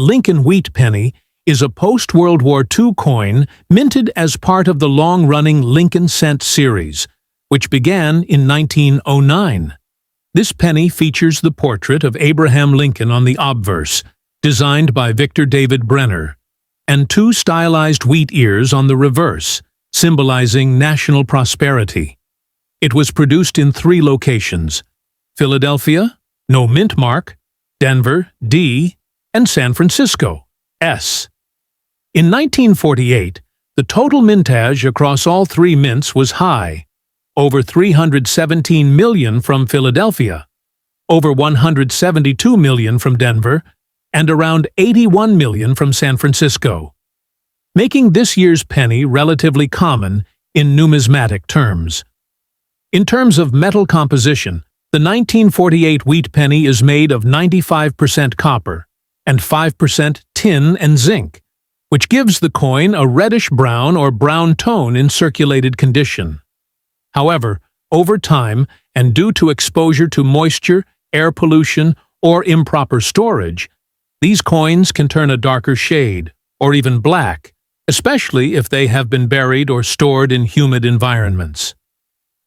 Lincoln Wheat Penny is a post-World War II coin minted as part of the long-running Lincoln Cent series, which began in 1909. This penny features the portrait of Abraham Lincoln on the obverse, designed by Victor David Brenner, and two stylized wheat ears on the reverse, symbolizing national prosperity. It was produced in 3 locations: Philadelphia, no mint mark; Denver, D; and San Francisco, S. In 1948, the total mintage across all 3 mints was high: over 317 million from Philadelphia, over 172 million from Denver, and around 81 million from San Francisco, making this year's penny relatively common in numismatic terms. In terms of metal composition, the 1948 wheat penny is made of 95% copper and 5% tin and zinc, which gives the coin a reddish-brown or brown tone in circulated condition. However, over time, and due to exposure to moisture, air pollution, or improper storage, these coins can turn a darker shade, or even black, especially if they have been buried or stored in humid environments.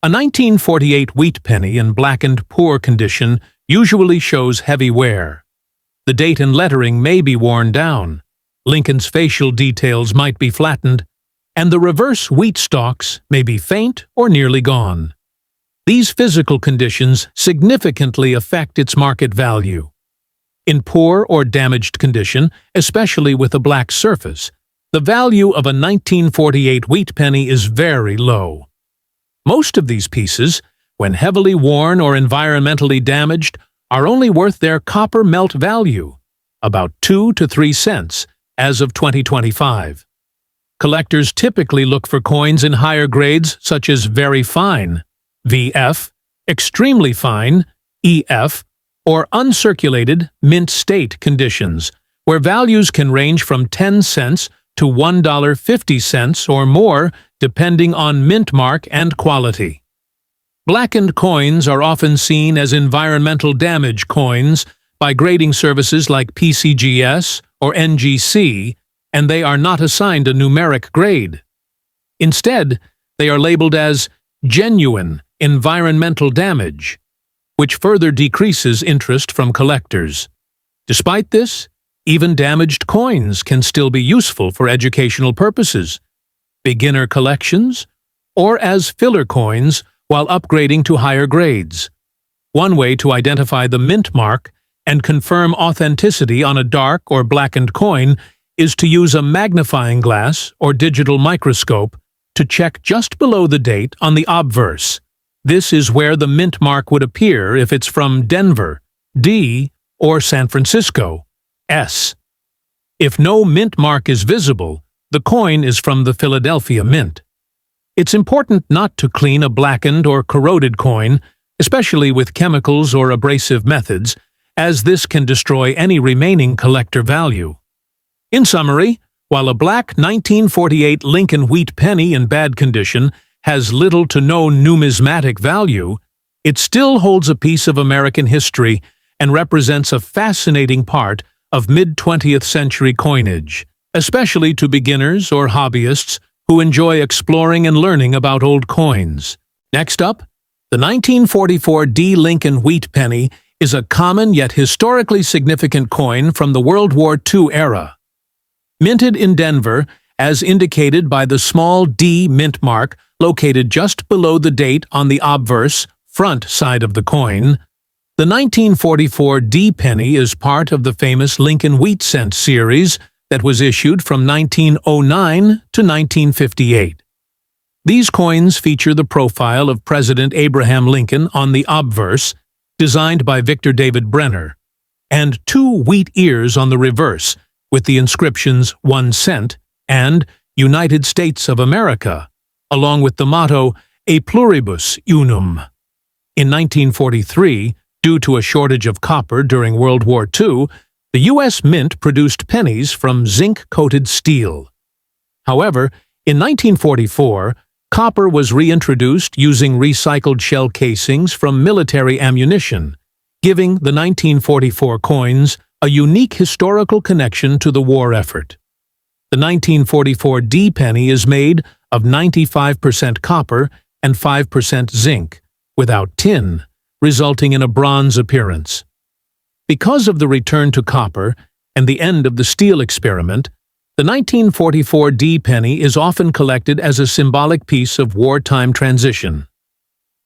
A 1948 wheat penny in blackened, poor condition usually shows heavy wear. The date and lettering may be worn down, Lincoln's facial details might be flattened, and the reverse wheat stalks may be faint or nearly gone. These physical conditions significantly affect its market value. In poor or damaged condition, especially with a black surface, the value of a 1948 wheat penny is very low. Most of these pieces, when heavily worn or environmentally damaged, are only worth their copper melt value, about 2 to 3 cents, as of 2025. Collectors typically look for coins in higher grades such as very fine, VF, extremely fine, EF, or uncirculated, mint state conditions, where values can range from 10 cents to $1.50 or more, depending on mint mark and quality. Blackened coins are often seen as environmental damage coins by grading services like PCGS or NGC, and they are not assigned a numeric grade. Instead, they are labeled as genuine environmental damage, which further decreases interest from collectors. Despite this, even damaged coins can still be useful for educational purposes, beginner collections, or as filler coins while upgrading to higher grades. One way to identify the mint mark and confirm authenticity on a dark or blackened coin is to use a magnifying glass or digital microscope to check just below the date on the obverse. This is where the mint mark would appear if it's from Denver, D, or San Francisco, S. If no mint mark is visible, the coin is from the Philadelphia Mint. It's important not to clean a blackened or corroded coin, especially with chemicals or abrasive methods, as this can destroy any remaining collector value. In summary, while a black 1948 Lincoln Wheat Penny in bad condition has little to no numismatic value, it still holds a piece of American history and represents a fascinating part of mid-20th century coinage, especially to beginners or hobbyists who enjoy exploring and learning about old coins. Next up, the 1944 D. Lincoln Wheat Penny is a common yet historically significant coin from the World War II era. Minted in Denver, as indicated by the small D mint mark located just below the date on the obverse, front side of the coin, the 1944 D penny is part of the famous Lincoln Wheat Cent series that was issued from 1909 to 1958. These coins feature the profile of President Abraham Lincoln on the obverse, designed by Victor David Brenner, and 2 wheat ears on the reverse, with the inscriptions 1 cent and United States of America, along with the motto E pluribus unum. In 1943, due to a shortage of copper during World War II, the U.S. Mint produced pennies from zinc-coated steel. However, in 1944, copper was reintroduced using recycled shell casings from military ammunition, giving the 1944 coins a unique historical connection to the war effort. The 1944 D penny is made of 95% copper and 5% zinc, without tin, resulting in a bronze appearance. Because of the return to copper and the end of the steel experiment, the 1944 D penny is often collected as a symbolic piece of wartime transition.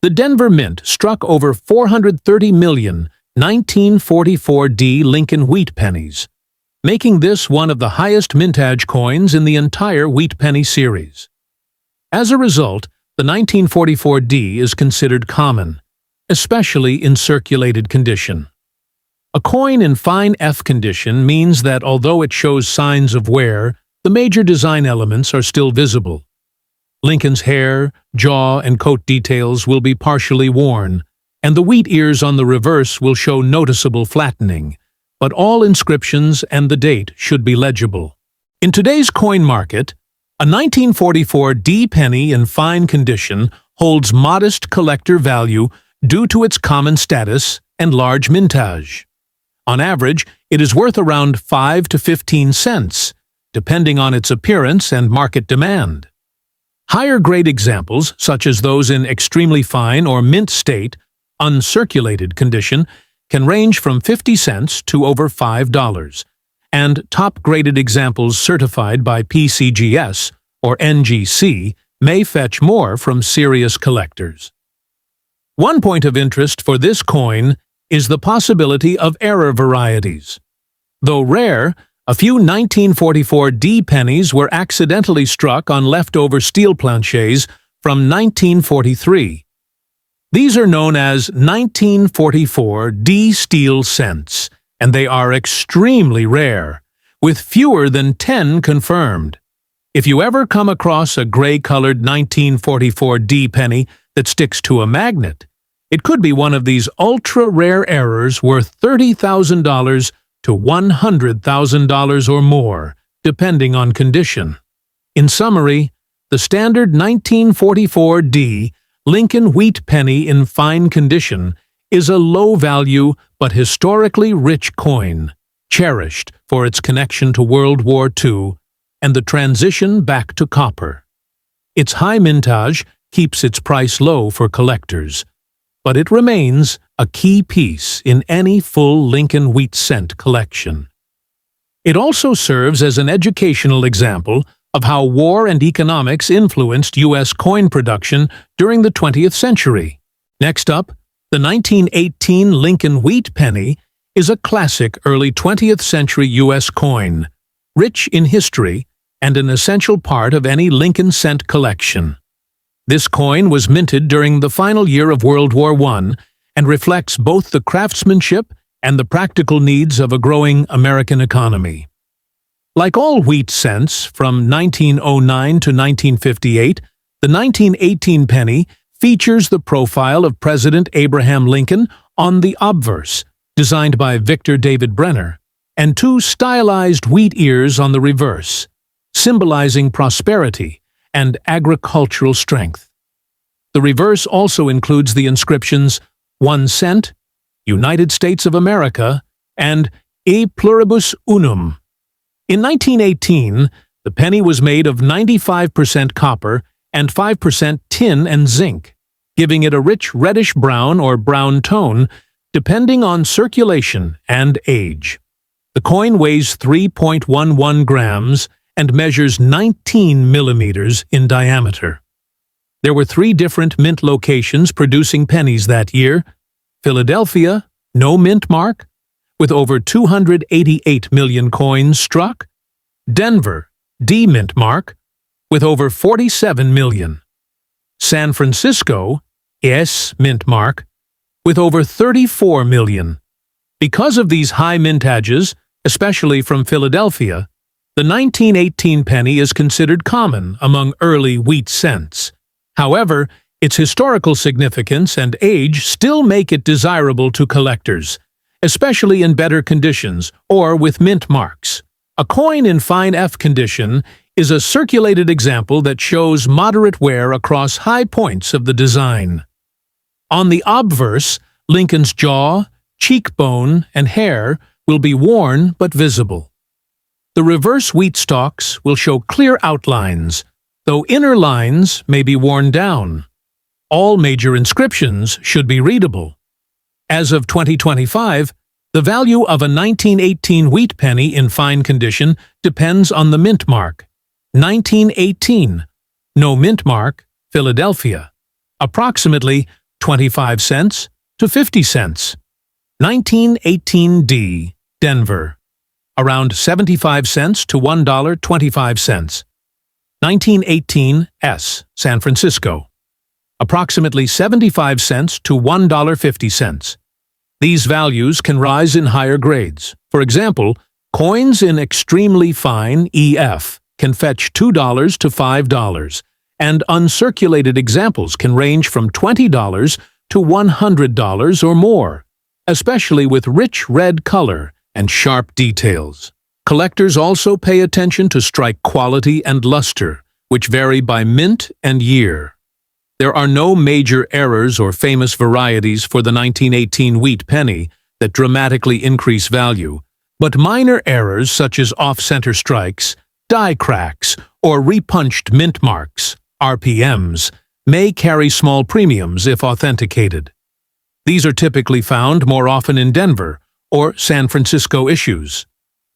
The Denver Mint struck over 430 million 1944 D Lincoln wheat pennies, making this one of the highest mintage coins in the entire wheat penny series. As a result, the 1944 D is considered common, especially in circulated condition. A coin in fine F condition means that although it shows signs of wear, the major design elements are still visible. Lincoln's hair, jaw, and coat details will be partially worn, and the wheat ears on the reverse will show noticeable flattening, but all inscriptions and the date should be legible. In today's coin market, a 1944 D penny in fine condition holds modest collector value due to its common status and large mintage. On average, it is worth around 5 to 15 cents, depending on its appearance and market demand. Higher-grade examples, such as those in extremely fine or mint state, uncirculated condition, can range from 50 cents to over $5, and top-graded examples certified by PCGS or NGC may fetch more from serious collectors. One point of interest for this coin is the possibility of error varieties. Though rare, a few 1944 D pennies were accidentally struck on leftover steel planchets from 1943. These are known as 1944 D steel cents, and they are extremely rare, with fewer than 10 confirmed. If you ever come across a gray-colored 1944 D penny that sticks to a magnet, it could be one of these ultra-rare errors worth $30,000 to $100,000 or more, depending on condition. In summary, the standard 1944 D Lincoln wheat penny in fine condition is a low-value but historically rich coin, cherished for its connection to World War II and the transition back to copper. Its high mintage keeps its price low for collectors, but it remains a key piece in any full Lincoln wheat cent collection. It also serves as an educational example of how war and economics influenced U.S. coin production during the 20th century. Next up, the 1918 Lincoln wheat penny is a classic early 20th century U.S. coin, rich in history and an essential part of any Lincoln cent collection. This coin was minted during the final year of World War I and reflects both the craftsmanship and the practical needs of a growing American economy. Like all wheat cents from 1909 to 1958, the 1918 penny features the profile of President Abraham Lincoln on the obverse, designed by Victor David Brenner, and two stylized wheat ears on the reverse, symbolizing prosperity and agricultural strength. The reverse also includes the inscriptions 1 cent, United States of America, and E pluribus unum. In 1918, the penny was made of 95% copper and 5% tin and zinc, giving it a rich reddish-brown or brown tone depending on circulation and age. The coin weighs 3.11 grams and measures 19 millimeters in diameter. There were 3 different mint locations producing pennies that year: Philadelphia, no mint mark, with over 288 million coins struck; Denver, D mint mark, with over 47 million; San Francisco, S mint mark, with over 34 million. Because of these high mintages, especially from Philadelphia, the 1918 penny is considered common among early wheat cents. However, its historical significance and age still make it desirable to collectors, especially in better conditions or with mint marks. A coin in fine F condition is a circulated example that shows moderate wear across high points of the design. On the obverse, Lincoln's jaw, cheekbone, and hair will be worn but visible. The reverse wheat stalks will show clear outlines, though inner lines may be worn down. All major inscriptions should be readable. As of 2025, the value of a 1918 wheat penny in fine condition depends on the mint mark. 1918, no mint mark, Philadelphia, approximately 25 cents to 50 cents. 1918D, Denver, around 75 cents to $1.25. 1918S, San Francisco, approximately 75 cents to $1.50. These values can rise in higher grades. For example, coins in extremely fine EF can fetch $2 to $5, and uncirculated examples can range from $20 to $100 or more, especially with rich red color and sharp details. Collectors also pay attention to strike quality and luster, which vary by mint and year. There are no major errors or famous varieties for the 1918 wheat penny that dramatically increase value, but minor errors such as off-center strikes, die cracks, or repunched mint marks, RPMs, may carry small premiums if authenticated. These are typically found more often in Denver or San Francisco issues.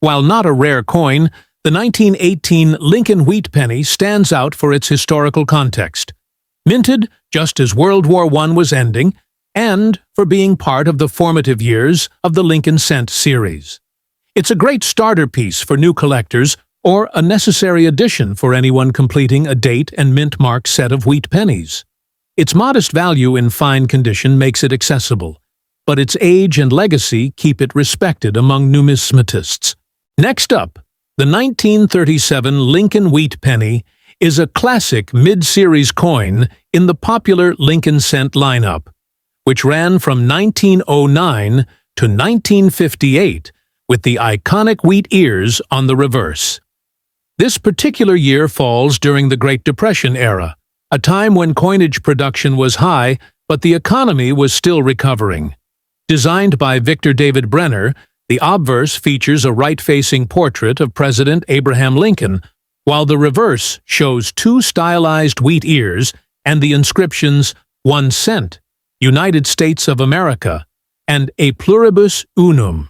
While not a rare coin, the 1918 Lincoln wheat penny stands out for its historical context. Minted just as World War I was ending, and for being part of the formative years of the Lincoln Cent series. It's a great starter piece for new collectors or a necessary addition for anyone completing a date and mint mark set of wheat pennies. Its modest value in fine condition makes it accessible, but its age and legacy keep it respected among numismatists. Next up, the 1937 Lincoln wheat penny is a classic mid-series coin in the popular Lincoln Cent lineup, which ran from 1909 to 1958 with the iconic wheat ears on the reverse. This particular year falls during the Great Depression era, a time when coinage production was high but the economy was still recovering. Designed by Victor David Brenner, the obverse features a right-facing portrait of President Abraham Lincoln, while the reverse shows two stylized wheat ears and the inscriptions 1 cent, United States of America, and A pluribus unum.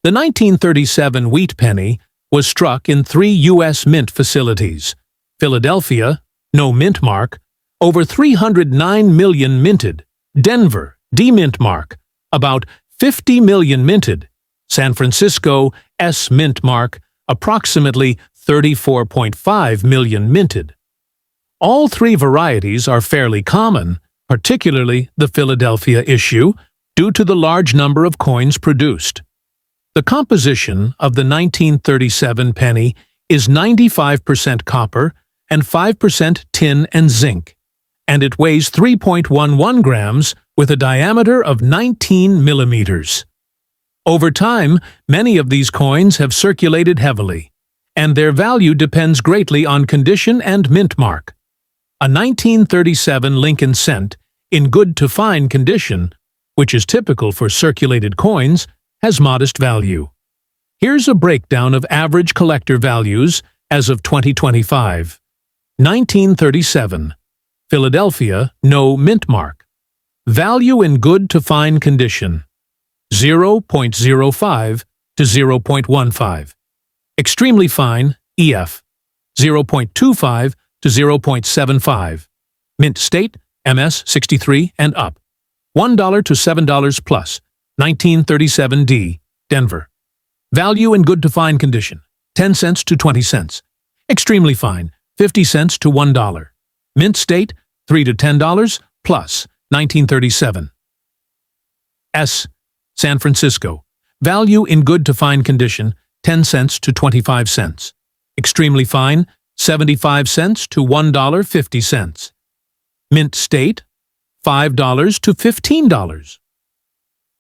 The 1937 wheat penny was struck in 3 U.S. mint facilities: Philadelphia, no mint mark, over 309 million minted; Denver, D-mint mark, about 50 million minted; San Francisco, S mint mark, approximately 34.5 million minted. All 3 varieties are fairly common, particularly the Philadelphia issue, due to the large number of coins produced. The composition of the 1937 penny is 95% copper and 5% tin and zinc, and it weighs 3.11 grams with a diameter of 19 millimeters. Over time, many of these coins have circulated heavily, and their value depends greatly on condition and mint mark. A 1937 Lincoln Cent, in good to fine condition, which is typical for circulated coins, has modest value. Here's a breakdown of average collector values as of 2025. 1937. Philadelphia, no mint mark. Value in good to fine condition: 0.05 to 0.15. Extremely fine, EF, 0.25 to 0.75. Mint state, MS 63 and up. $1 to $7 plus. 1937D, Denver. Value in good to fine condition: 10 cents to 20 cents. Extremely fine, 50 cents to $1. Mint state, $3 to $10 plus. 1937. S, San Francisco. Value in good to fine condition: 10 cents to 25 cents. Extremely fine, 75 cents to $1.50. Mint state, $5 to $15.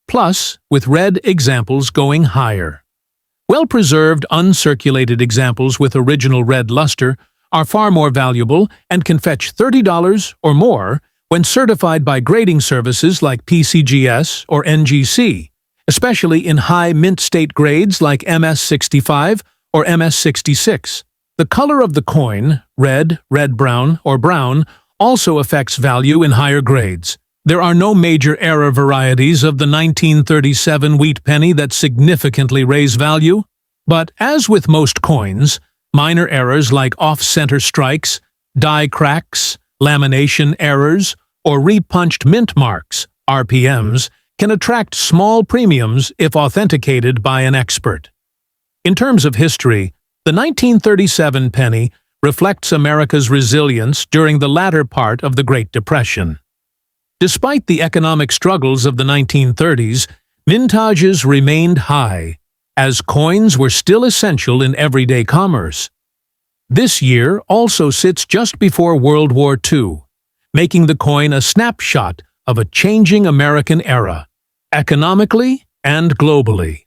Plus, with red examples going higher. Well-preserved, uncirculated examples with original red luster are far more valuable and can fetch $30 or more when certified by grading services like PCGS or NGC, especially in high mint state grades like MS65 or MS66. The color of the coin, red, red-brown, or brown, also affects value in higher grades. There are no major error varieties of the 1937 wheat penny that significantly raise value, but as with most coins, minor errors like off-center strikes, die cracks, lamination errors, or repunched mint marks, RPMs, can attract small premiums if authenticated by an expert. In terms of history, the 1937 penny reflects America's resilience during the latter part of the Great Depression. Despite the economic struggles of the 1930s, mintages remained high, as coins were still essential in everyday commerce. This year also sits just before World War II, making the coin a snapshot of a changing American era, economically and globally.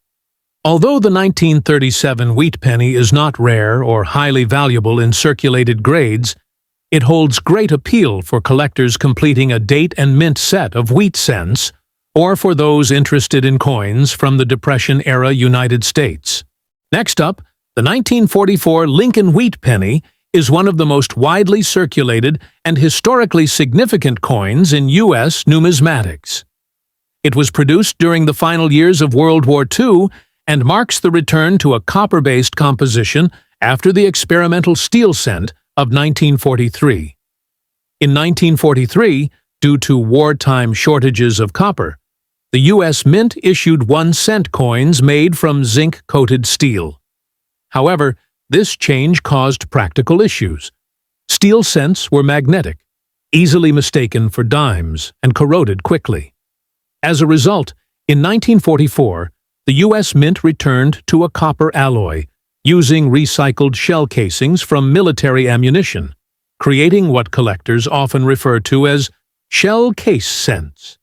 Although the 1937 wheat penny is not rare or highly valuable in circulated grades, it holds great appeal for collectors completing a date and mint set of wheat cents, or for those interested in coins from the Depression-era United States. Next up, the 1944 Lincoln wheat penny is one of the most widely circulated and historically significant coins in U.S. numismatics. It was produced during the final years of World War II and marks the return to a copper-based composition after the experimental steel cent of 1943. In 1943, due to wartime shortages of copper, the U.S. Mint issued 1-cent coins made from zinc-coated steel. However, this change caused practical issues. Steel cents were magnetic, easily mistaken for dimes, and corroded quickly. As a result, in 1944, the U.S. Mint returned to a copper alloy, using recycled shell casings from military ammunition, creating what collectors often refer to as shell case cents.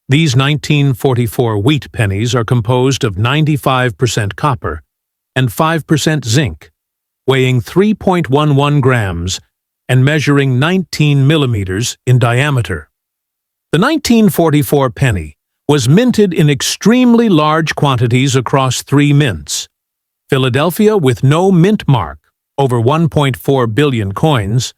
These 1944 wheat pennies are composed of 95% copper and 5% zinc, weighing 3.11 grams and measuring 19 millimeters in diameter. The 1944 penny was minted in extremely large quantities across 3 mints: Philadelphia with no mint mark, over 1.4 billion coins,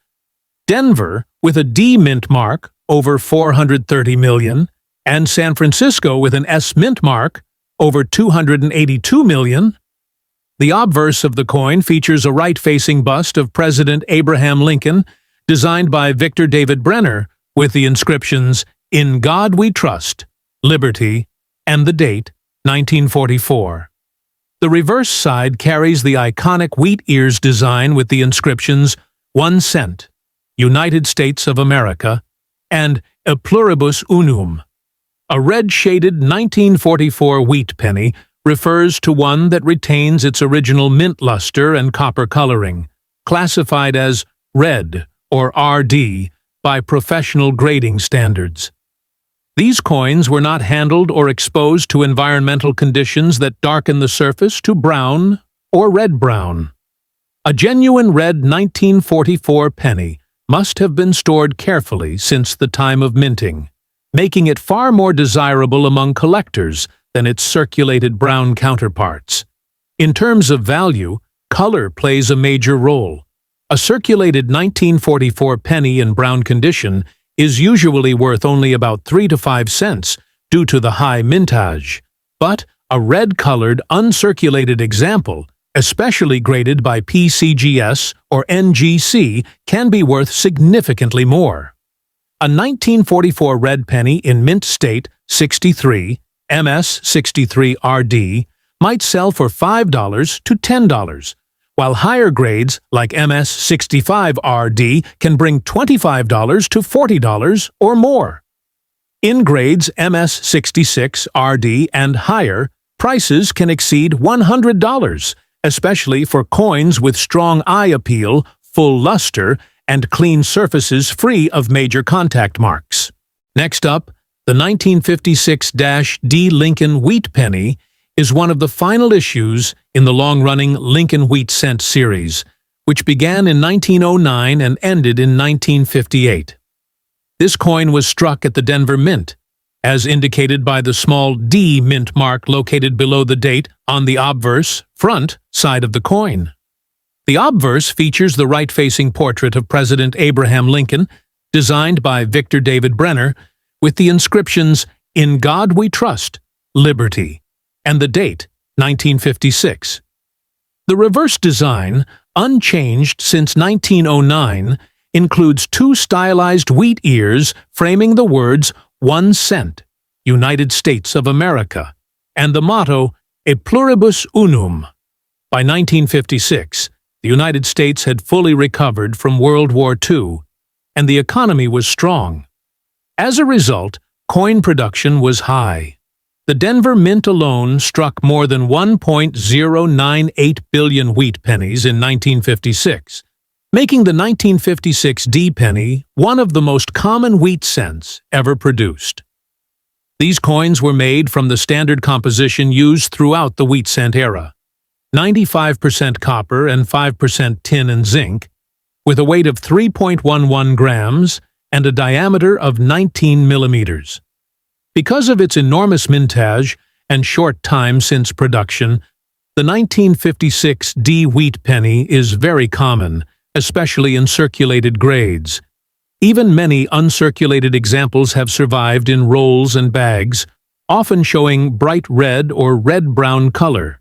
Denver with a D mint mark, over 430 million, and San Francisco with an S mint mark, over 282 million. The obverse of the coin features a right-facing bust of President Abraham Lincoln, designed by Victor David Brenner, with the inscriptions, "In God We Trust, Liberty," and the date, 1944. The reverse side carries the iconic wheat ears design with the inscriptions 1 cent, United States of America, and E pluribus unum. A red-shaded 1944 wheat penny refers to one that retains its original mint luster and copper coloring, classified as red or RD by professional grading standards. These coins were not handled or exposed to environmental conditions that darken the surface to brown or red-brown. A genuine red 1944 penny must have been stored carefully since the time of minting, making it far more desirable among collectors than its circulated brown counterparts. In terms of value, color plays a major role. A circulated 1944 penny in brown condition is usually worth only about 3 to 5 cents due to the high mintage, but a red-colored, uncirculated example, especially graded by PCGS or NGC, can be worth significantly more. A 1944 red penny in mint state 63, MS63 RD, might sell for $5 to $10, while higher grades like MS65 RD can bring $25 to $40 or more. In grades MS66 RD and higher, prices can exceed $100, especially for coins with strong eye appeal, full luster, and clean surfaces free of major contact marks. Next up, the 1956-D Lincoln Wheat Penny is one of the final issues in the long-running Lincoln Wheat Cent series, which began in 1909 and ended in 1958. This coin was struck at the Denver Mint as indicated by the small D mint mark located below the date on the obverse, front, side of the coin. The obverse features the right-facing portrait of President Abraham Lincoln, designed by Victor David Brenner, with the inscriptions, "In God We Trust, Liberty," and the date, 1956. The reverse design, unchanged since 1909, includes two stylized wheat ears framing the words 1 cent, United States of America, and the motto E pluribus unum. By 1956, the United States had fully recovered from World War II, and the economy was strong. As a result, coin production was high. The Denver Mint alone struck more than 1.098 billion wheat pennies in 1956, making the 1956 D penny one of the most common wheat cents ever produced. These coins were made from the standard composition used throughout the wheat cent era, 95% copper and 5% tin and zinc, with a weight of 3.11 grams and a diameter of 19 millimeters. Because of its enormous mintage and short time since production, the 1956 D wheat penny is very common, especially in circulated grades. Even many uncirculated examples have survived in rolls and bags, often showing bright red or red-brown color.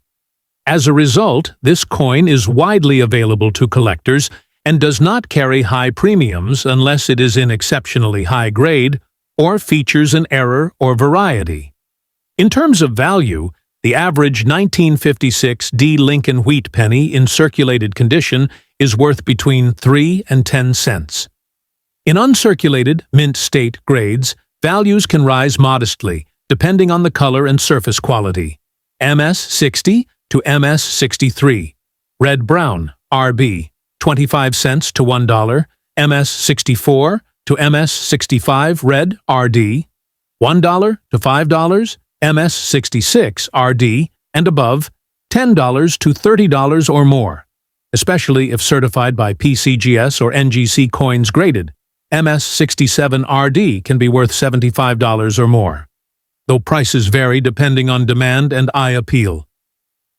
As a result, this coin is widely available to collectors and does not carry high premiums unless it is in exceptionally high grade or features an error or variety. In terms of value, the average 1956 D Lincoln wheat penny in circulated condition is worth between 3 and 10 cents. In uncirculated, mint state grades, values can rise modestly, depending on the color and surface quality. MS-60 to MS-63, red-brown, RB, 25 cents to $1, MS-64 to MS-65 red, RD, $1 to $5, MS-66 RD, and above, $10 to $30 or more, especially if certified by PCGS or NGC coins graded. MS-67 RD can be worth $75 or more, though prices vary depending on demand and eye appeal.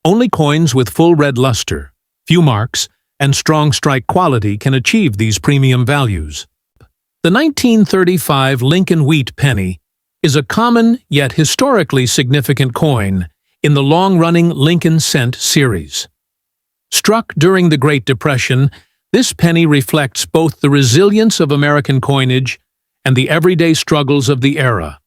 Only coins with full red luster, few marks, and strong strike quality can achieve these premium values. The 1935 Lincoln wheat penny is a common yet historically significant coin in the long-running Lincoln cent series. Struck during the Great Depression, this penny reflects both the resilience of American coinage and the everyday struggles of the era.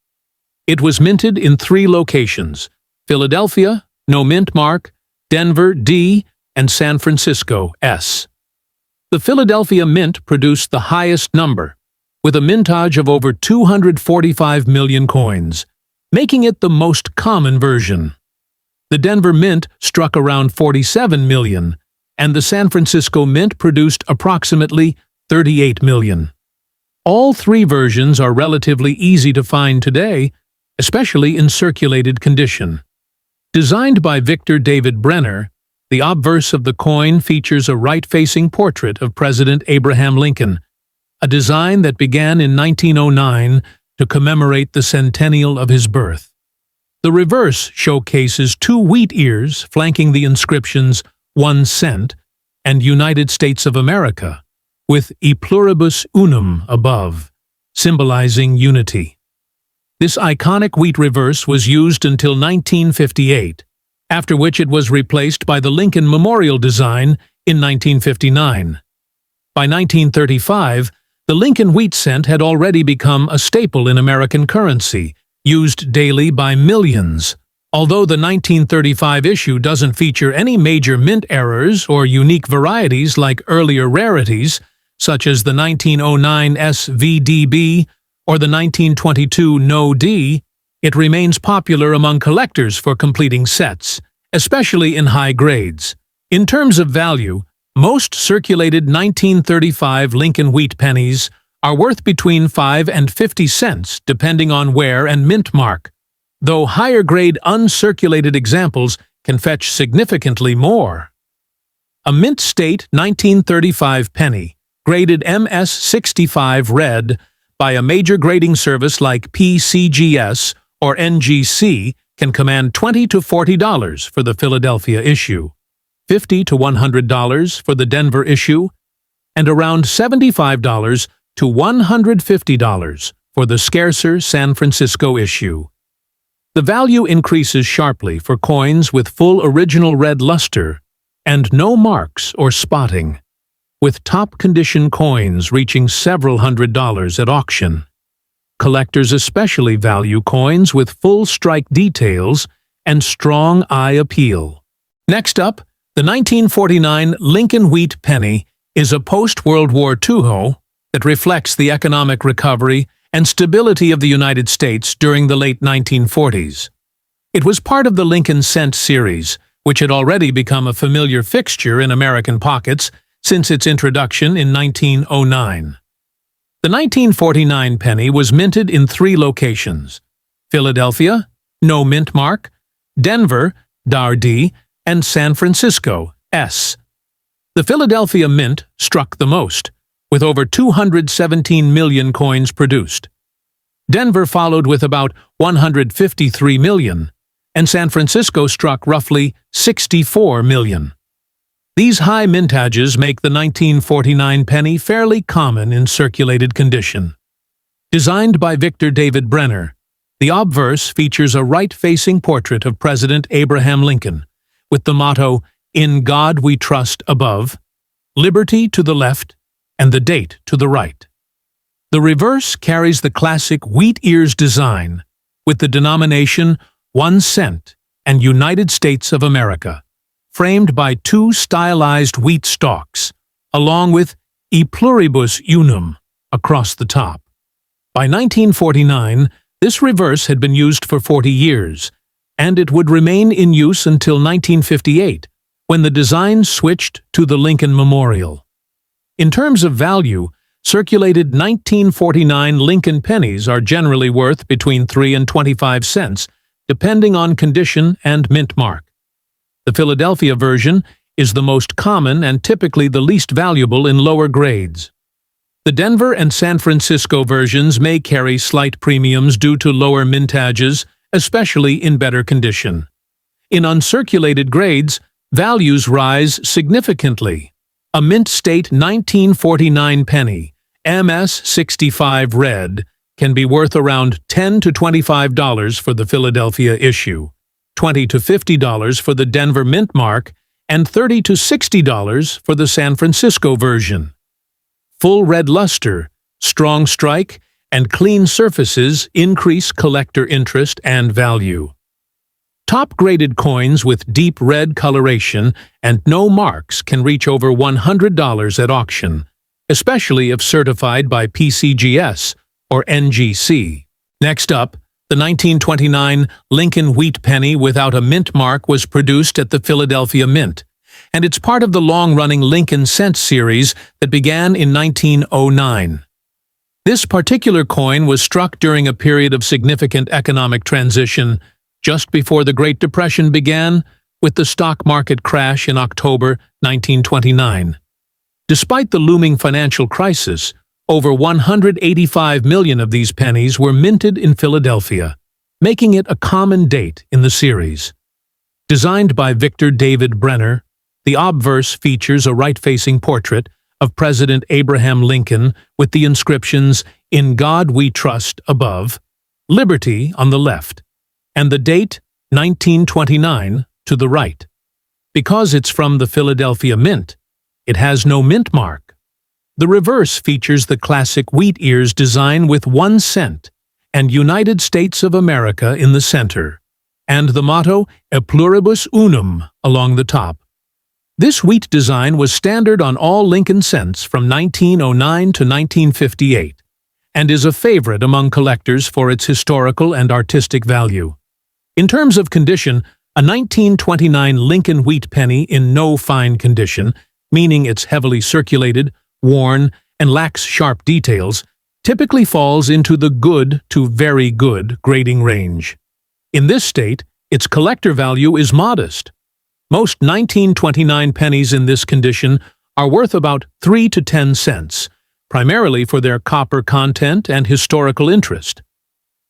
It was minted in 3 locations: Philadelphia, no mint mark, Denver, D, and San Francisco, S. The Philadelphia Mint produced the highest number, with a mintage of over 245 million coins, making it the most common version. The Denver Mint struck around 47 million, and the San Francisco Mint produced approximately 38 million. All 3 versions are relatively easy to find today, especially in circulated condition. Designed by Victor David Brenner, the obverse of the coin features a right-facing portrait of President Abraham Lincoln, a design that began in 1909 to commemorate the centennial of his birth. The reverse showcases 2 wheat ears flanking the inscriptions 1 cent and United States of America, with E pluribus unum above, symbolizing unity. This iconic wheat reverse was used until 1958, after which it was replaced by the Lincoln Memorial design in 1959. By 1935, the Lincoln wheat cent had already become a staple in American currency, used daily by millions. Although the 1935 issue doesn't feature any major mint errors or unique varieties like earlier rarities, such as the 1909 SVDB or the 1922 No D, it remains popular among collectors for completing sets, especially in high grades. In terms of value, most circulated 1935 Lincoln wheat pennies are worth between 5 and 50 cents depending on wear and mint mark, though higher-grade uncirculated examples can fetch significantly more. A mint state 1935 penny, graded MS-65 red, by a major grading service like PCGS or NGC can command $20 to $40 for the Philadelphia issue, $50 to $100 for the Denver issue, and around $75 to $150 for the scarcer San Francisco issue. The value increases sharply for coins with full original red luster and no marks or spotting, with top-condition coins reaching several $100s at auction. Collectors especially value coins with full strike details and strong eye appeal. Next up, the 1949 Lincoln Wheat penny is a post-World War II hoe that reflects the economic recovery and stability of the United States during the late 1940s. It was part of the Lincoln Cent series, which had already become a familiar fixture in American pockets since its introduction in 1909. The 1949 penny was minted in 3 locations: Philadelphia, no mint mark; Denver, dar D; and San Francisco, S. The Philadelphia mint struck the most, with over 217 million coins produced. Denver followed with about 153 million, and San Francisco struck roughly 64 million. These high mintages make the 1949 penny fairly common in circulated condition. Designed by Victor David Brenner, the obverse features a right-facing portrait of President Abraham Lincoln, with the motto, "In God We Trust" above, liberty to the left, and the date to the right. The reverse carries the classic wheat ears design, with the denomination 1 cent and United States of America, framed by 2 stylized wheat stalks, along with E pluribus unum across the top. By 1949, this reverse had been used for 40 years, and it would remain in use until 1958, when the design switched to the Lincoln Memorial. In terms of value, circulated 1949 Lincoln pennies are generally worth between 3 and 25 cents, depending on condition and mint mark. The Philadelphia version is the most common and typically the least valuable in lower grades. The Denver and San Francisco versions may carry slight premiums due to lower mintages, especially in better condition. In uncirculated grades, values rise significantly. A mint state 1949 penny, MS 65 red, can be worth around $10 to $25 for the Philadelphia issue, $20 to $50 for the Denver mint mark, and $30 to $60 for the San Francisco version. Full red luster, strong strike, and clean surfaces increase collector interest and value. Top-graded coins with deep red coloration and no marks can reach over $100 at auction, especially if certified by PCGS or NGC. Next up, the 1929 Lincoln Wheat penny without a mint mark was produced at the Philadelphia Mint, and it's part of the long-running Lincoln Cent series that began in 1909. This particular coin was struck during a period of significant economic transition, just before the Great Depression began, with the stock market crash in October 1929. Despite the looming financial crisis, over 185 million of these pennies were minted in Philadelphia, making it a common date in the series. Designed by Victor David Brenner, the obverse features a right-facing portrait of President Abraham Lincoln with the inscriptions "In God We Trust" above, "Liberty" on the left, and the date 1929 to the right. Because it's from the Philadelphia Mint, it has no mint mark. The reverse features the classic wheat ears design with 1 cent and United States of America in the center, and the motto "E pluribus unum" along the top. This wheat design was standard on all Lincoln cents from 1909 to 1958, and is a favorite among collectors for its historical and artistic value. In terms of condition, a 1929 Lincoln Wheat penny in no fine condition, meaning it's heavily circulated, worn, and lacks sharp details, typically falls into the good to very good grading range. In this state, its collector value is modest. Most 1929 pennies in this condition are worth about 3 to 10 cents, primarily for their copper content and historical interest.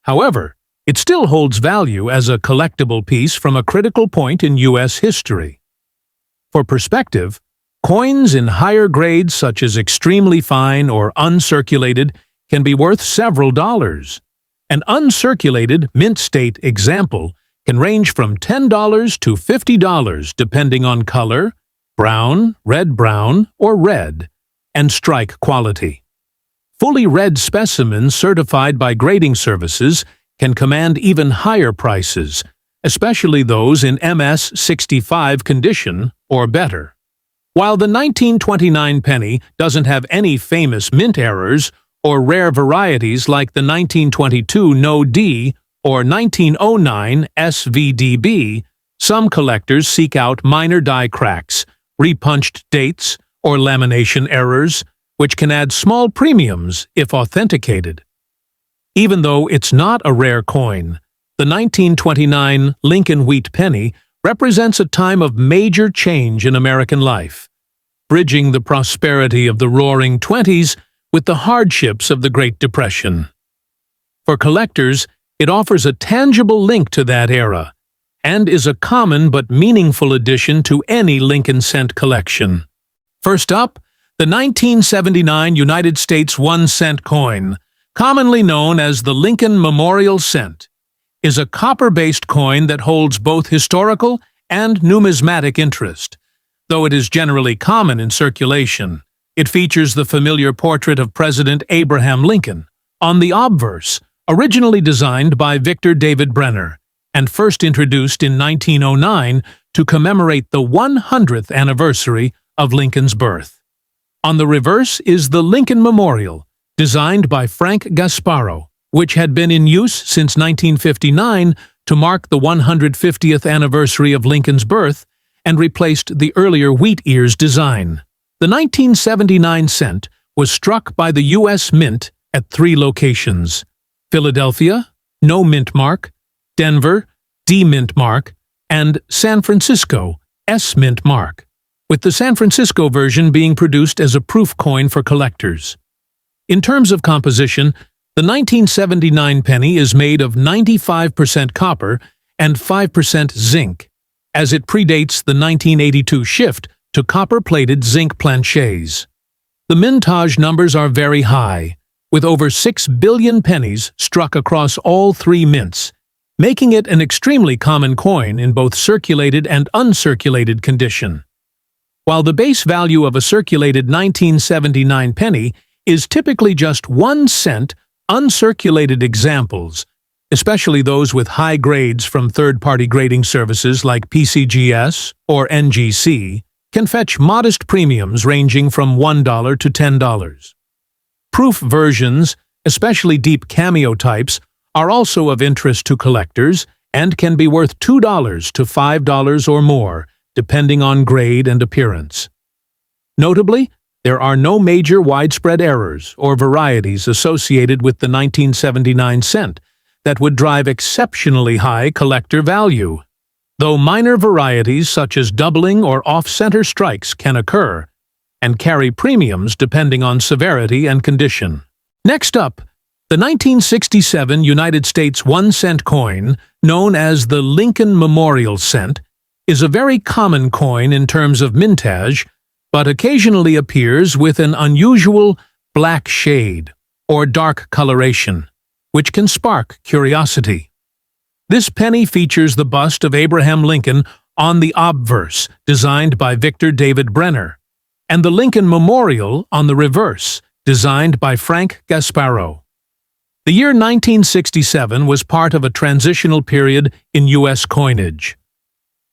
However, it still holds value as a collectible piece from a critical point in U.S. history. For perspective, coins in higher grades such as extremely fine or uncirculated can be worth several dollars. An uncirculated mint state example can range from $10 to $50 depending on color, brown, red-brown, or red, and strike quality. Fully red specimens certified by grading services can command even higher prices, especially those in MS-65 condition or better. While the 1929 penny doesn't have any famous mint errors or rare varieties like the 1922 No-D or 1909 SVDB, some collectors seek out minor die cracks, repunched dates, or lamination errors, which can add small premiums if authenticated. Even though it's not a rare coin, the 1929 Lincoln Wheat penny represents a time of major change in American life, bridging the prosperity of the Roaring Twenties with the hardships of the Great Depression. For collectors, it offers a tangible link to that era, and is a common but meaningful addition to any Lincoln cent collection. First up, the 1979 United States 1-cent coin, commonly known as the Lincoln Memorial Cent, is a copper-based coin that holds both historical and numismatic interest. Though it is generally common in circulation, it features the familiar portrait of President Abraham Lincoln on the obverse, originally designed by Victor David Brenner, and first introduced in 1909 to commemorate the 100th anniversary of Lincoln's birth. On the reverse is the Lincoln Memorial, designed by Frank Gasparro, which had been in use since 1959 to mark the 150th anniversary of Lincoln's birth and replaced the earlier wheat ears design. The 1979 cent was struck by the U.S. Mint at 3 locations: Philadelphia, no mint mark; Denver, D mint mark; and San Francisco, S mint mark, with the San Francisco version being produced as a proof coin for collectors. In terms of composition, the 1979 penny is made of 95% copper and 5% zinc, as it predates the 1982 shift to copper-plated zinc planchets. The mintage numbers are very high, with over 6 billion pennies struck across all 3 mints, making it an extremely common coin in both circulated and uncirculated condition. While the base value of a circulated 1979 penny is typically just 1 cent, uncirculated examples, especially those with high grades from third-party grading services like PCGS or NGC, can fetch modest premiums ranging from $1 to $10. Proof versions, especially deep cameo types, are also of interest to collectors and can be worth $2 to $5 or more, depending on grade and appearance. Notably, there are no major widespread errors or varieties associated with the 1979 cent that would drive exceptionally high collector value, though minor varieties such as doubling or off-center strikes can occur and carry premiums depending on severity and condition. Next up, the 1967 United States 1-cent coin, known as the Lincoln Memorial Cent, is a very common coin in terms of mintage, but occasionally appears with an unusual black shade or dark coloration, which can spark curiosity. This penny features the bust of Abraham Lincoln on the obverse, designed by Victor David Brenner, and the Lincoln Memorial on the reverse, designed by Frank Gasparro. The year 1967 was part of a transitional period in U.S. coinage.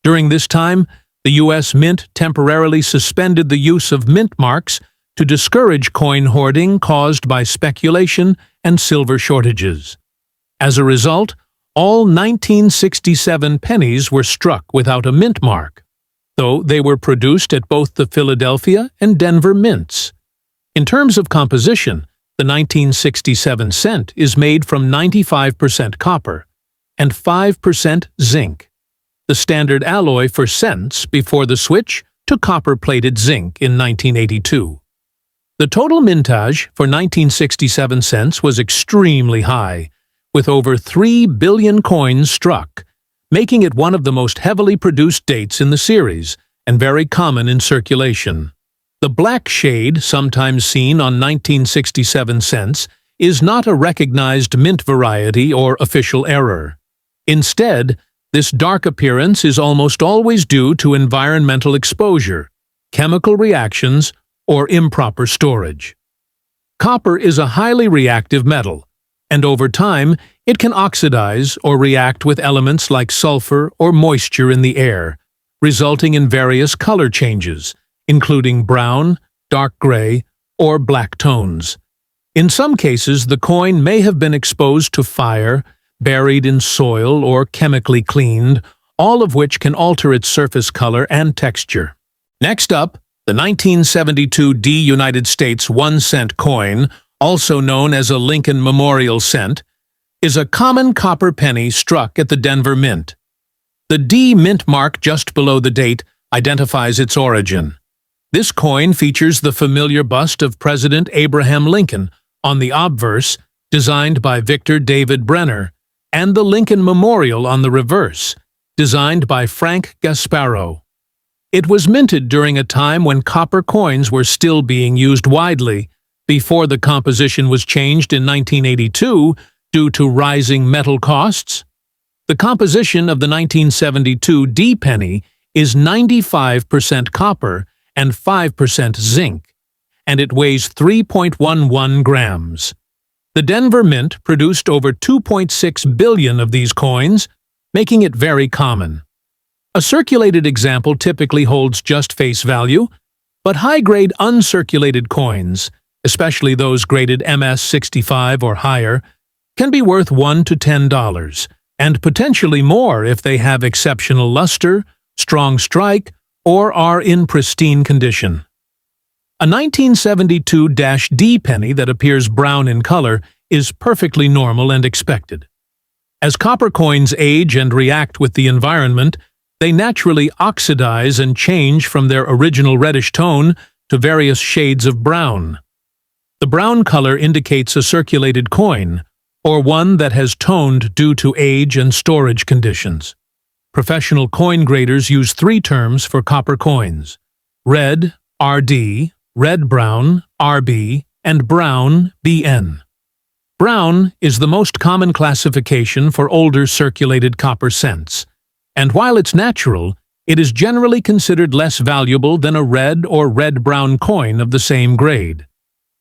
During this time, the U.S. Mint temporarily suspended the use of mint marks to discourage coin hoarding caused by speculation and silver shortages. As a result, all 1967 pennies were struck without a mint mark, though they were produced at both the Philadelphia and Denver mints. In terms of composition, the 1967 cent is made from 95% copper and 5% zinc, the standard alloy for cents before the switch to copper-plated zinc in 1982. The total mintage for 1967 cents was extremely high, with over 3 billion coins struck, making it one of the most heavily produced dates in the series and very common in circulation. The black shade, sometimes seen on 1967 cents, is not a recognized mint variety or official error. Instead, this dark appearance is almost always due to environmental exposure, chemical reactions, or improper storage. Copper is a highly reactive metal, and over time it can oxidize or react with elements like sulfur or moisture in the air, resulting in various color changes, including brown, dark gray, or black tones. In some cases, the coin may have been exposed to fire, buried in soil, or chemically cleaned, all of which can alter its surface color and texture. Next up, the 1972 D United States 1-cent coin, also known as a Lincoln Memorial cent, is a common copper penny struck at the Denver Mint. The D mint mark just below the date identifies its origin. This coin features the familiar bust of President Abraham Lincoln on the obverse, designed by Victor David Brenner, and the Lincoln Memorial on the reverse, designed by Frank Gasparo. It was minted during a time when copper coins were still being used widely, before the composition was changed in 1982 due to rising metal costs. The composition of the 1972 D penny is 95% copper and 5% zinc, and it weighs 3.11 grams. The Denver Mint produced over 2.6 billion of these coins, making it very common. A circulated example typically holds just face value, but high-grade uncirculated coins, especially those graded MS-65 or higher, can be worth $1 to $10, and potentially more if they have exceptional luster, strong strike, or are in pristine condition. A 1972-D penny that appears brown in color is perfectly normal and expected. As copper coins age and react with the environment, they naturally oxidize and change from their original reddish tone to various shades of brown. The brown color indicates a circulated coin, or one that has toned due to age and storage conditions. Professional coin graders use 3 terms for copper coins: red, RD, red-brown, RB, and brown, BN. Brown is the most common classification for older circulated copper cents, and while it's natural, it is generally considered less valuable than a red or red-brown coin of the same grade.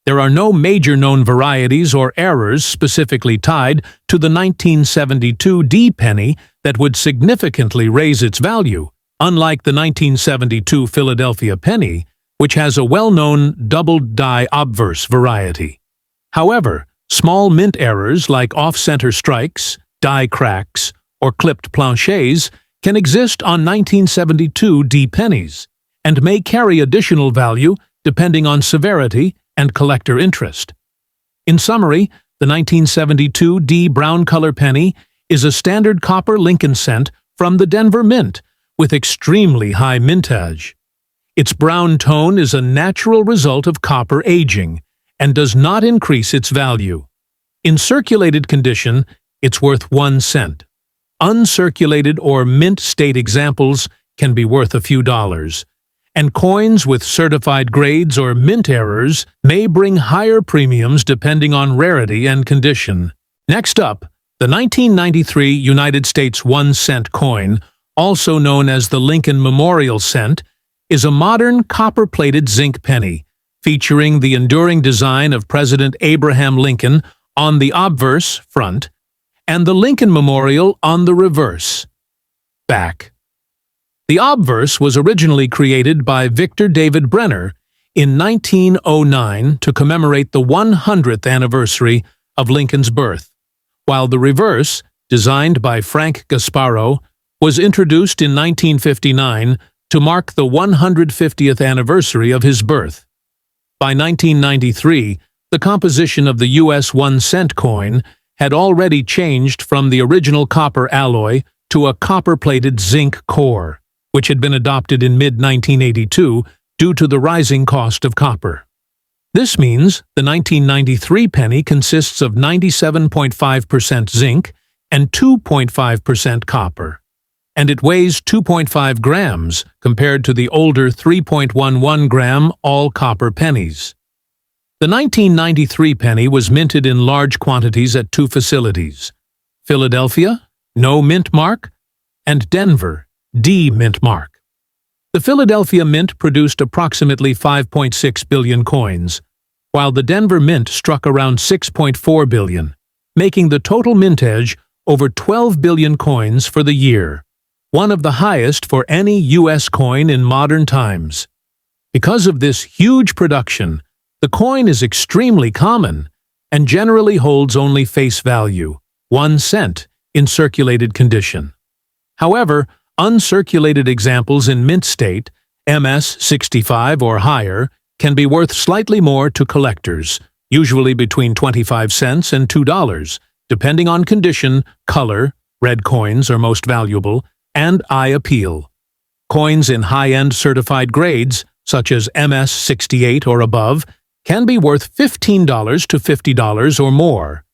There are no major known varieties or errors specifically tied to the 1972 D penny that would significantly raise its value, unlike the 1972 Philadelphia penny, which has a well-known double-die obverse variety. However, small mint errors like off-center strikes, die cracks, or clipped planchets can exist on 1972 D pennies, and may carry additional value depending on severity and collector interest. In summary, the 1972 D brown color penny is a standard copper Lincoln cent from the Denver Mint with extremely high mintage. Its brown tone is a natural result of copper aging and does not increase its value. In circulated condition, it's worth 1 cent. Uncirculated or mint state examples can be worth a few dollars, and coins with certified grades or mint errors may bring higher premiums depending on rarity and condition. Next up, the 1993 United States 1-cent coin, also known as the Lincoln Memorial cent, is a modern copper-plated zinc penny, featuring the enduring design of President Abraham Lincoln on the obverse front and the Lincoln Memorial on the reverse back. The obverse was originally created by Victor David Brenner in 1909 to commemorate the 100th anniversary of Lincoln's birth, while the reverse, designed by Frank Gasparo, was introduced in 1959 to mark the 150th anniversary of his birth. By 1993, the composition of the U.S. 1-cent coin had already changed from the original copper alloy to a copper-plated zinc core, which had been adopted in mid-1982 due to the rising cost of copper. This means the 1993 penny consists of 97.5% zinc and 2.5% copper, and it weighs 2.5 grams compared to the older 3.11-gram all-copper pennies. The 1993 penny was minted in large quantities at two facilities: Philadelphia, no mint mark, and Denver, D mint mark. The Philadelphia Mint produced approximately 5.6 billion coins, while the Denver Mint struck around 6.4 billion, making the total mintage over 12 billion coins for the year, one of the highest for any U.S. coin in modern times. Because of this huge production, the coin is extremely common and generally holds only face value, 1 cent, in circulated condition. However, uncirculated examples in mint state, MS 65 or higher, can be worth slightly more to collectors, usually between 25 cents and $2, depending on condition, color, red coins are most valuable, and eye appeal. Coins in high-end certified grades, such as MS 68 or above, can be worth $15 to $50 or more,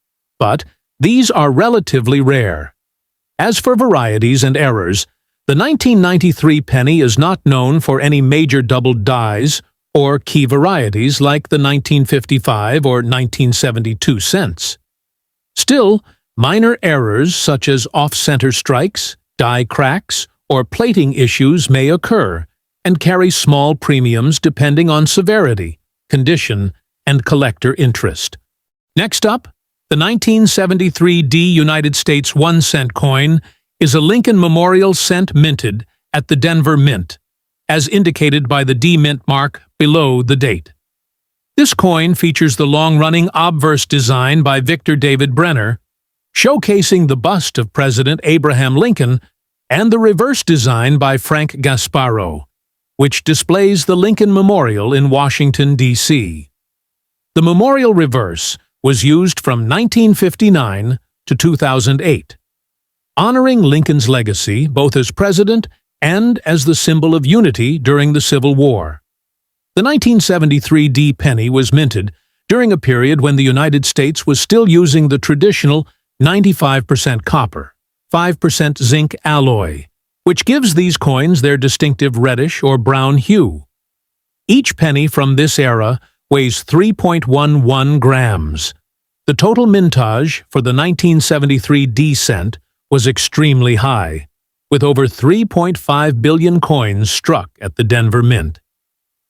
but these are relatively rare. As for varieties and errors, the 1993 penny is not known for any major doubled dies or key varieties like the 1955 or 1972 cents. Still, minor errors such as off-center strikes, die cracks, or plating issues may occur and carry small premiums depending on severity, condition, and collector interest. Next up, the 1973 D United States 1-cent coin is a Lincoln Memorial cent minted at the Denver Mint, as indicated by the D mint mark below the date. This coin features the long-running obverse design by Victor David Brenner, showcasing the bust of President Abraham Lincoln, and the reverse design by Frank Gasparro, which displays the Lincoln Memorial in Washington, D.C. The memorial reverse was used from 1959 to 2008, honoring Lincoln's legacy both as president and as the symbol of unity during the Civil War. The 1973 D penny was minted during a period when the United States was still using the traditional 95% copper, 5% zinc alloy, which gives these coins their distinctive reddish or brown hue. Each penny from this era weighs 3.11 grams. The total mintage for the 1973 D cent was extremely high, with over 3.5 billion coins struck at the Denver Mint.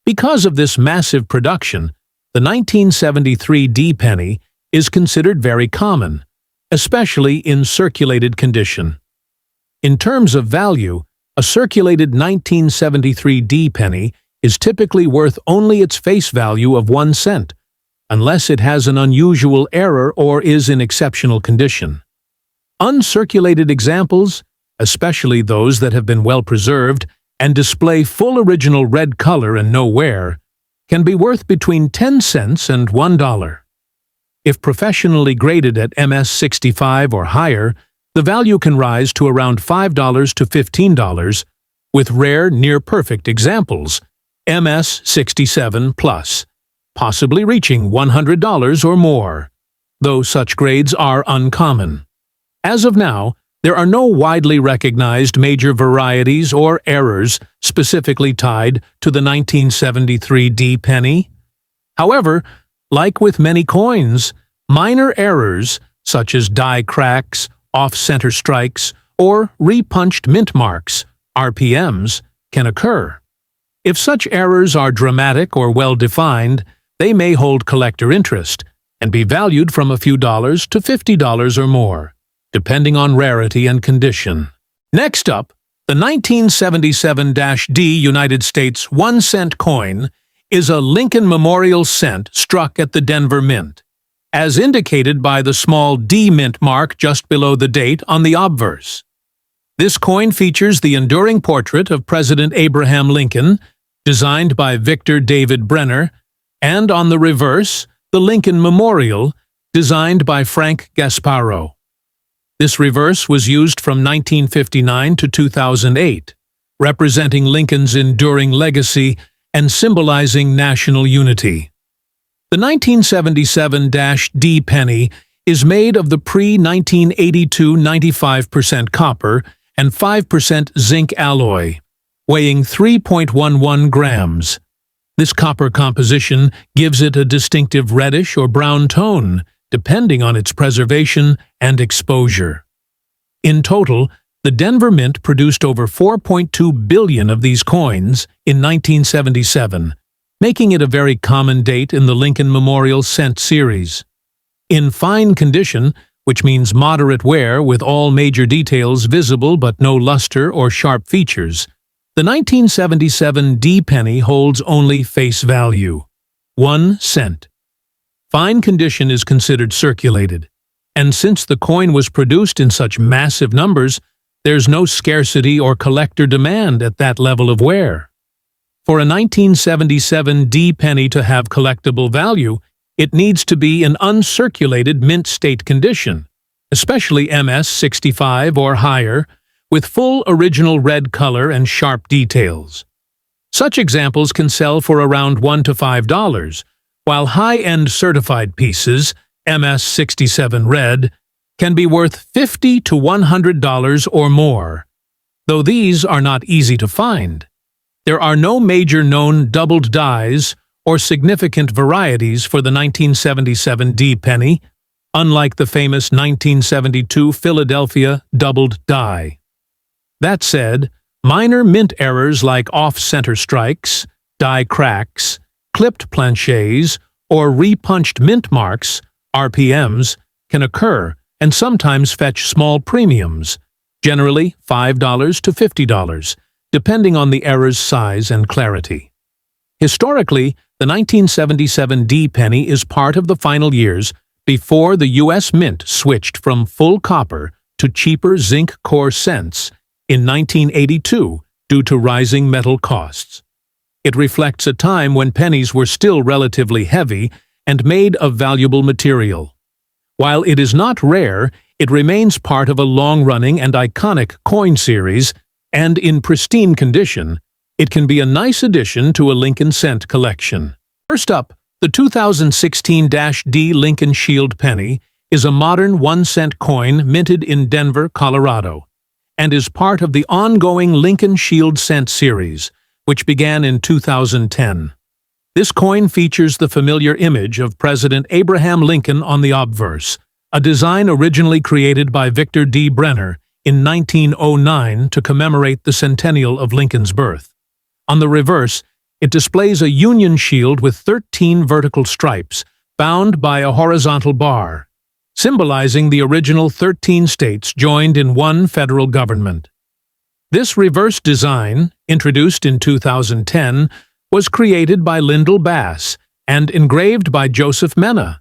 Because of this massive production, the 1973 D penny is considered very common, especially in circulated condition. In terms of value, a circulated 1973 D penny is typically worth only its face value of 1 cent, unless it has an unusual error or is in exceptional condition. Uncirculated examples, especially those that have been well preserved and display full original red color and no wear, can be worth between 10 cents and $1. If professionally graded at MS 65 or higher, the value can rise to around $5 to $15, with rare near-perfect examples, MS 67 plus, possibly reaching $100 or more, though such grades are uncommon. As of now, there are no widely recognized major varieties or errors specifically tied to the 1973 D penny. However, like with many coins, minor errors such as die cracks, off-center strikes, or repunched mint marks, RPMs, can occur. If such errors are dramatic or well-defined, they may hold collector interest and be valued from a few dollars to $50 or more, depending on rarity and condition. Next up, the 1977-D United States 1-cent coin is a Lincoln Memorial cent struck at the Denver Mint, as indicated by the small D mint mark just below the date on the obverse. This coin features the enduring portrait of President Abraham Lincoln, designed by Victor David Brenner, and on the reverse, the Lincoln Memorial, designed by Frank Gasparro. This reverse was used from 1959 to 2008, representing Lincoln's enduring legacy and symbolizing national unity. The 1977-D penny is made of the pre-1982 95% copper and 5% zinc alloy, weighing 3.11 grams. This copper composition gives it a distinctive reddish or brown tone, depending on its preservation and exposure. In total, the Denver Mint produced over 4.2 billion of these coins in 1977, making it a very common date in the Lincoln Memorial Cent series. In fine condition, which means moderate wear with all major details visible but no luster or sharp features, the 1977 D penny holds only face value, 1 cent. Fine condition is considered circulated, and since the coin was produced in such massive numbers, there's no scarcity or collector demand at that level of wear. For a 1977 D penny to have collectible value, it needs to be in uncirculated mint state condition, especially MS 65 or higher, with full original red color and sharp details. Such examples can sell for around $1 to $5, while high-end certified pieces, MS 67 red, can be worth $50 to $100 or more, though these are not easy to find. There are no major known doubled dies or significant varieties for the 1977 D penny, unlike the famous 1972 Philadelphia doubled die. That said, minor mint errors like off-center strikes, die cracks, clipped planchets, or repunched mint marks, RPMs, can occur and sometimes fetch small premiums, generally $5 to $50, depending on the error's size and clarity. Historically, the 1977 D penny is part of the final years before the U.S. Mint switched from full copper to cheaper zinc core cents in 1982 due to rising metal costs. It reflects a time when pennies were still relatively heavy and made of valuable material. While it is not rare, it remains part of a long-running and iconic coin series, and in pristine condition, it can be a nice addition to a Lincoln Cent collection. First up, the 2016-D Lincoln Shield penny is a modern 1-cent coin minted in Denver, Colorado, and is part of the ongoing Lincoln Shield Cent series, which began in 2010. This coin features the familiar image of President Abraham Lincoln on the obverse, a design originally created by Victor D. Brenner in 1909 to commemorate the centennial of Lincoln's birth. On the reverse, it displays a Union shield with 13 vertical stripes, bound by a horizontal bar, symbolizing the original 13 states joined in one federal government. This reverse design, introduced in 2010, was created by Lyndall Bass and engraved by Joseph Mena.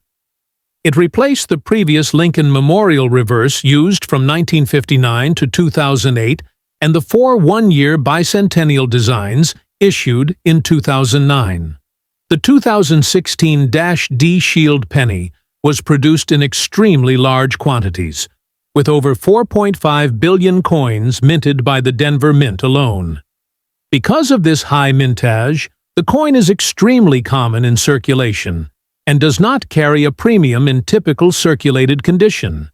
It replaced the previous Lincoln Memorial reverse used from 1959 to 2008 and the 4 one-year bicentennial designs issued in 2009. The 2016-D Shield penny was produced in extremely large quantities, with over 4.5 billion coins minted by the Denver Mint alone. Because of this high mintage, the coin is extremely common in circulation and does not carry a premium in typical circulated condition.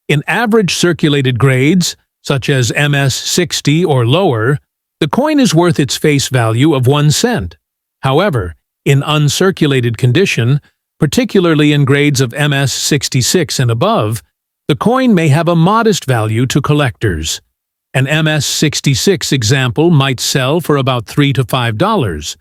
In average circulated grades, such as MS 60 or lower, the coin is worth its face value of 1 cent. However, in uncirculated condition, particularly in grades of MS 66 and above, the coin may have a modest value to collectors. An MS 66 example might sell for about $3 to $5,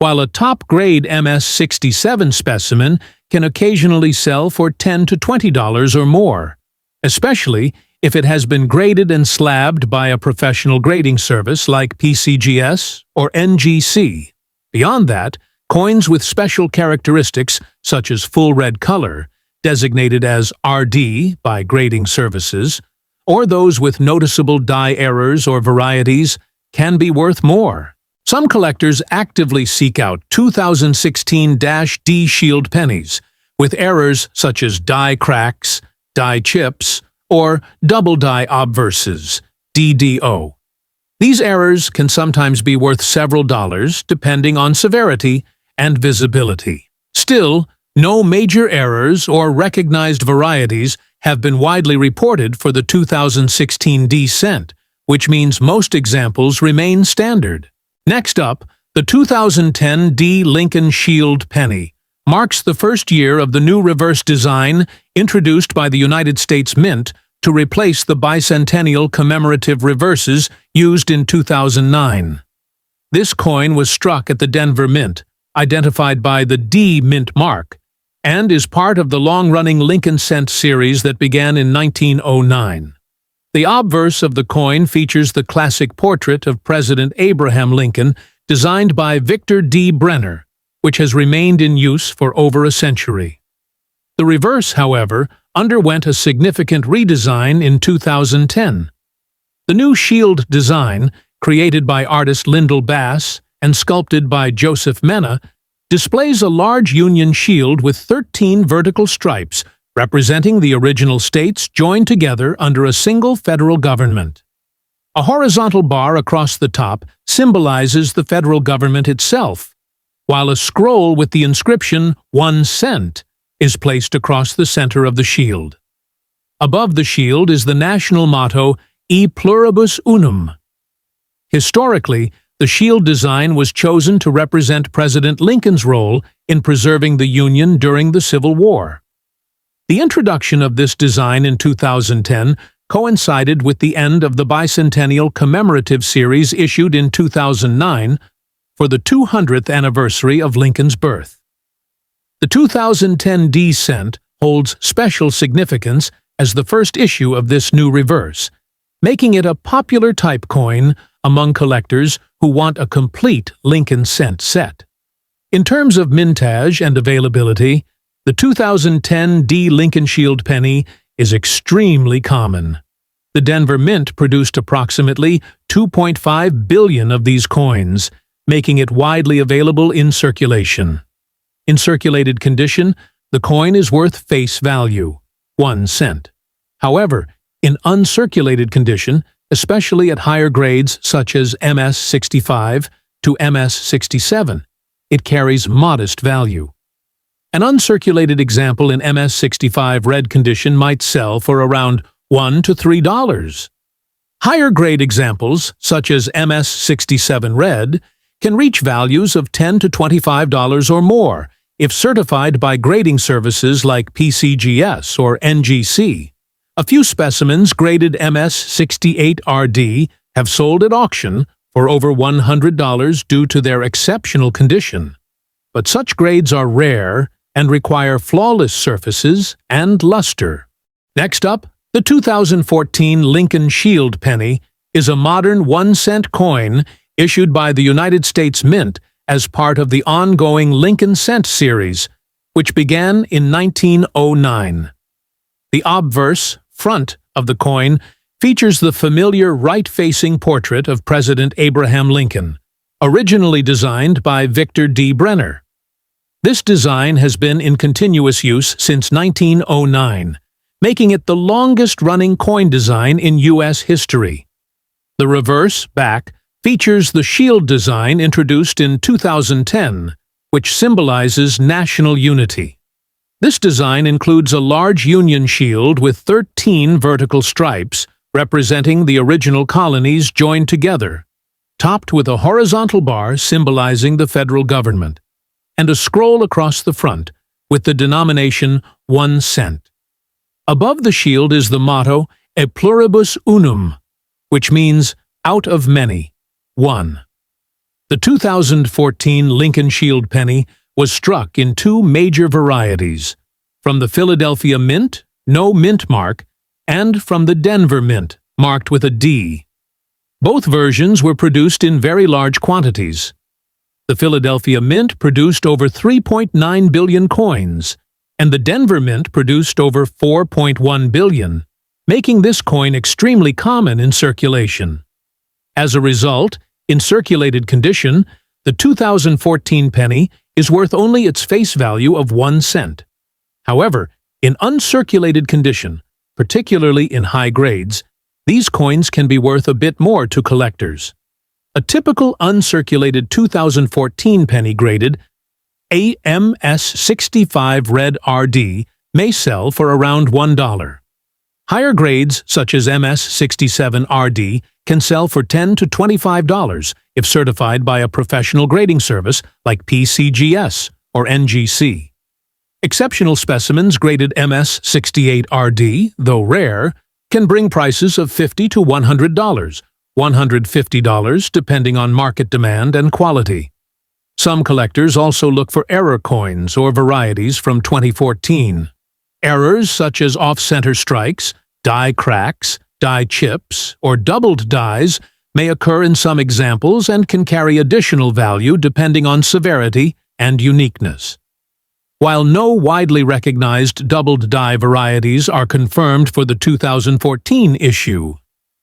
while a top-grade MS 67 specimen can occasionally sell for $10 to $20 or more, especially if it has been graded and slabbed by a professional grading service like PCGS or NGC. Beyond that, coins with special characteristics such as full red color, designated as RD by grading services, or those with noticeable die errors or varieties, can be worth more. Some collectors actively seek out 2016-D Shield pennies, with errors such as die cracks, die chips, or double die obverses, DDO. These errors can sometimes be worth several dollars depending on severity and visibility. Still, No major errors or recognized varieties have been widely reported for the 2016 D cent, which means most examples remain standard. Next up, the 2010 D Lincoln Shield penny marks the first year of the new reverse design introduced by the United States Mint to replace the bicentennial commemorative reverses used in 2009. This coin was struck at the Denver Mint, identified by the D Mint mark, and is part of the long-running Lincoln cent series that began in 1909. The obverse of the coin features the classic portrait of President Abraham Lincoln, designed by Victor D. Brenner, which has remained in use for over a century. The reverse, however, underwent a significant redesign in 2010. The new shield design, created by artist Lyndall Bass and sculpted by Joseph Mena, displays a large Union shield with 13 vertical stripes representing the original states joined together under a single federal government. A horizontal bar across the top symbolizes the federal government itself, while a scroll with the inscription 1 cent is placed across the center of the shield. Above the shield is the national motto E pluribus unum. Historically, the shield design was chosen to represent President Lincoln's role in preserving the Union during the Civil War. The introduction of this design in 2010 coincided with the end of the bicentennial commemorative series issued in 2009 for the 200th anniversary of Lincoln's birth. The 2010 D cent holds special significance as the first issue of this new reverse, making it a popular type coin among collectors who want a complete Lincoln cent set. In terms of mintage and availability, the 2010 D Lincoln Shield penny is extremely common. The Denver Mint produced approximately 2.5 billion of these coins, making it widely available in circulation. In circulated condition, the coin is worth face value, 1 cent. However, in uncirculated condition, especially at higher grades such as MS-65 to MS-67, it carries modest value. An uncirculated example in MS-65 red condition might sell for around $1 to $3. Higher grade examples, such as MS-67 red, can reach values of $10 to $25 or more if certified by grading services like PCGS or NGC. A few specimens graded MS-68RD have sold at auction for over $100 due to their exceptional condition. But such grades are rare and require flawless surfaces and luster. Next up, the 2014 Lincoln Shield penny is a modern 1 cent coin issued by the United States Mint as part of the ongoing Lincoln cent series, which began in 1909. The obverse, front, of the coin features the familiar right-facing portrait of President Abraham Lincoln, originally designed by Victor D. Brenner. This design has been in continuous use since 1909, making it the longest-running coin design in U.S. history. The reverse, back, features the shield design introduced in 2010, which symbolizes national unity. This design includes a large Union shield with 13 vertical stripes representing the original colonies joined together, topped with a horizontal bar symbolizing the federal government, and a scroll across the front with the denomination 1 cent. Above the shield is the motto E pluribus unum, which means out of many, one. The 2014 Lincoln Shield penny was struck in two major varieties, from the Philadelphia Mint, no mint mark, and from the Denver Mint, marked with a D. Both versions were produced in very large quantities. The Philadelphia Mint produced over 3.9 billion coins, and the Denver Mint produced over 4.1 billion, making this coin extremely common in circulation. As a result, in circulated condition, the 2014 penny is worth only its face value of 1 cent. However, in uncirculated condition, particularly in high grades, these coins can be worth a bit more to collectors. A typical uncirculated 2014 penny graded a MS65 Red RD may sell for around $1. Higher grades, such as MS67 RD, can sell for $10 to $25 if certified by a professional grading service like PCGS or NGC. Exceptional specimens graded MS68 RD, though rare, can bring prices of $50 to $100, $150 depending on market demand and quality. Some collectors also look for error coins or varieties from 2014. Errors such as off-center strikes, die cracks, die chips, or doubled dies may occur in some examples and can carry additional value depending on severity and uniqueness. While no widely recognized doubled die varieties are confirmed for the 2014 issue,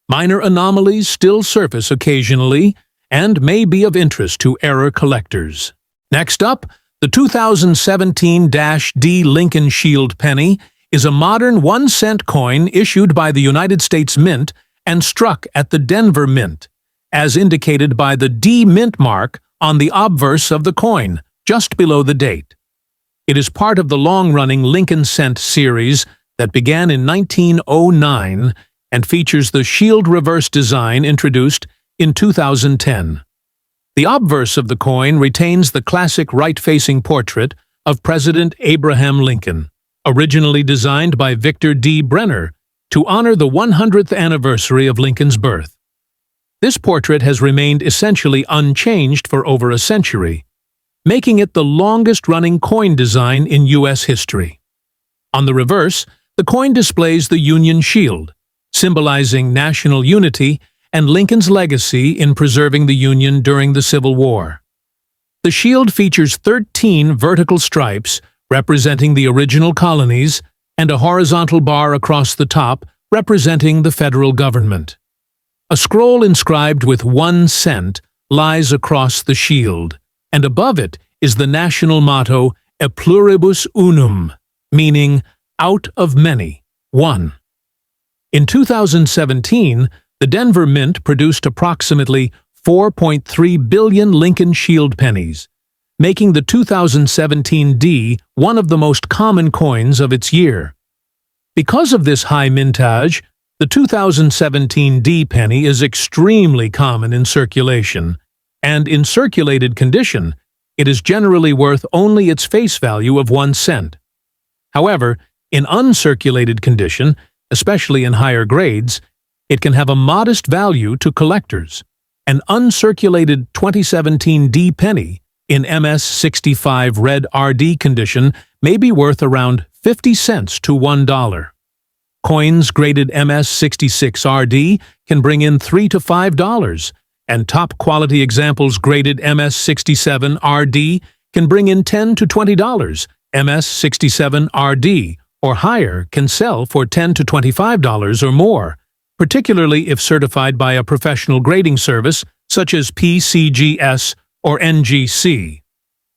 minor anomalies still surface occasionally and may be of interest to error collectors. Next up, the 2017-D Lincoln Shield penny is a modern 1-cent coin issued by the United States Mint and struck at the Denver Mint, as indicated by the D Mint mark on the obverse of the coin, just below the date. It is part of the long-running Lincoln Cent series that began in 1909 and features the shield reverse design introduced in 2010. The obverse of the coin retains the classic right-facing portrait of President Abraham Lincoln, originally designed by Victor D. Brenner to honor the 100th anniversary of Lincoln's birth. This portrait has remained essentially unchanged for over a century, making it the longest-running coin design in U.S. history. On the reverse, the coin displays the Union Shield, symbolizing national unity and Lincoln's legacy in preserving the Union during the Civil War. The shield features 13 vertical stripes representing the original colonies and a horizontal bar across the top representing the federal government. A scroll inscribed with 1 cent lies across the shield, and above it is the national motto E pluribus unum, meaning out of many, one. In 2017, the Denver Mint produced approximately 4.3 billion Lincoln Shield pennies, making the 2017 D one of the most common coins of its year. Because of this high mintage, the 2017 D penny is extremely common in circulation, and in circulated condition, it is generally worth only its face value of 1 cent. However, in uncirculated condition, especially in higher grades, it can have a modest value to collectors. An uncirculated 2017 D penny in MS65 Red RD condition may be worth around 50 cents to $1. Coins graded MS66 RD can bring in $3 to $5, and top-quality examples graded MS67 RD can bring in $10 to $20. MS67 RD or higher can sell for $10 to $25 or more, particularly if certified by a professional grading service such as PCGS or NGC.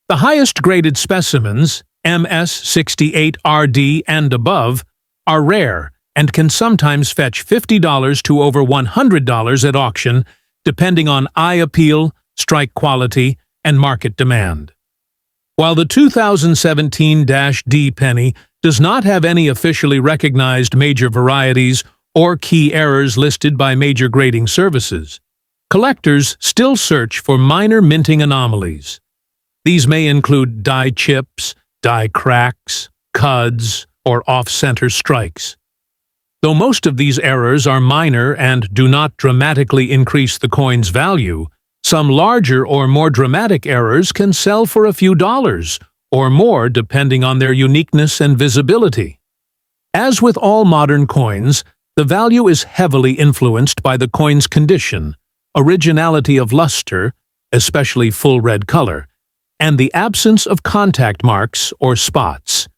The highest-graded specimens, MS68 RD and above, are rare and can sometimes fetch $50 to over $100 at auction, depending on eye appeal, strike quality, and market demand. While the 2017-D penny does not have any officially recognized major varieties or key errors listed by major grading services, collectors still search for minor minting anomalies. These may include die chips, die cracks, cuds, or off-center strikes. Though most of these errors are minor and do not dramatically increase the coin's value, some larger or more dramatic errors can sell for a few dollars or more depending on their uniqueness and visibility. As with all modern coins, the value is heavily influenced by the coin's condition, originality of luster, especially full red color, and the absence of contact marks or spots.